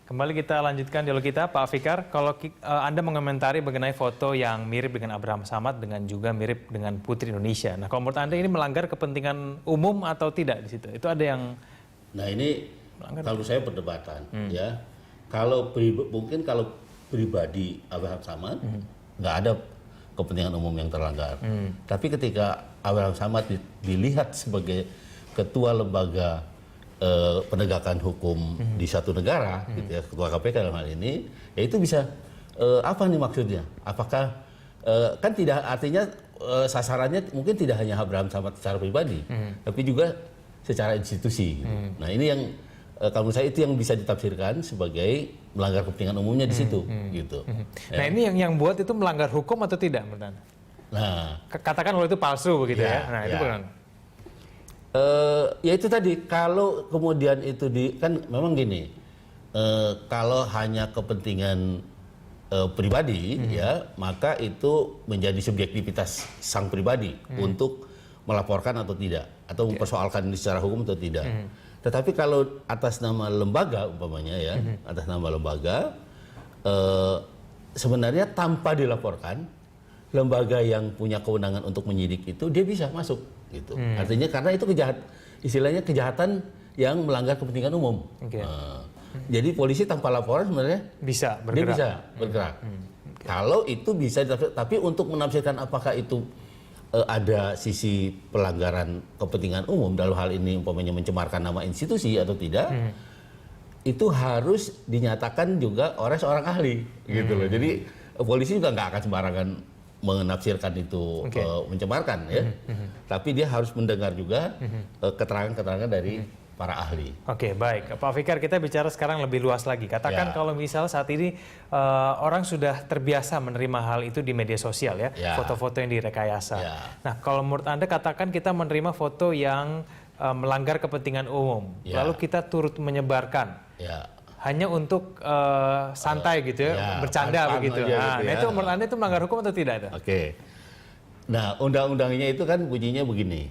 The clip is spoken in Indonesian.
Kembali kita lanjutkan dialog kita, Pak Fikar. Kalau Anda mengomentari mengenai foto yang mirip dengan Abraham Samad dengan juga mirip dengan Putri Indonesia. Nah, kalau menurut Anda ini melanggar kepentingan umum atau tidak di situ? Itu ada yang... Nah ini kalau saya perdebatan ya. Mungkin kalau pribadi Abraham Samad nggak ada kepentingan umum yang terlanggar. Tapi ketika Abraham Samad dilihat sebagai ketua lembaga penegakan hukum di satu negara, gitu ya, ketua KPK dalam hal ini, ya itu bisa apa nih maksudnya? Apakah kan tidak artinya sasarannya mungkin tidak hanya Abraham Samad secara pribadi, tapi juga secara institusi. Gitu. Nah ini yang kalau menurut saya itu yang bisa ditafsirkan sebagai melanggar kepentingan umumnya di situ, gitu. Nah ini yang buat itu melanggar hukum atau tidak menurut Anda? Nah, katakan kalau itu palsu begitu ya. Nah itu bagaimana? Ya itu tadi, kalau kemudian itu kan memang gini, kalau hanya kepentingan pribadi ya, maka itu menjadi subjektivitas sang pribadi untuk melaporkan atau tidak, atau mempersoalkan ini secara hukum atau tidak. Tetapi kalau atas nama lembaga umpamanya ya, atas nama lembaga, sebenarnya tanpa dilaporkan, lembaga yang punya kewenangan untuk menyidik itu dia bisa masuk gitu. Artinya karena itu istilahnya kejahatan yang melanggar kepentingan umum. Jadi polisi tanpa laporan sebenarnya bisa bergerak. Dia bisa bergerak. Kalau itu bisa, tapi untuk menafsirkan apakah itu ada sisi pelanggaran kepentingan umum dalam hal ini umpamanya mencemarkan nama institusi atau tidak, itu harus dinyatakan juga oleh seorang ahli gitu loh. Jadi polisi juga nggak akan sembarangan menafsirkan itu mencemarkan ya, tapi dia harus mendengar juga keterangan-keterangan dari para ahli. Oke, baik. Pak Fikar, kita bicara sekarang lebih luas lagi. Katakan kalau misal saat ini orang sudah terbiasa menerima hal itu di media sosial ya, foto-foto yang direkayasa. Nah, kalau menurut Anda katakan kita menerima foto yang melanggar kepentingan umum, lalu kita turut menyebarkan. Hanya untuk santai gitu ya, bercanda begitu. Nah, gitu ya. Itu menurut Anda itu melanggar hukum atau tidak? Oke. Nah, undang-undangnya itu kan bunyinya begini.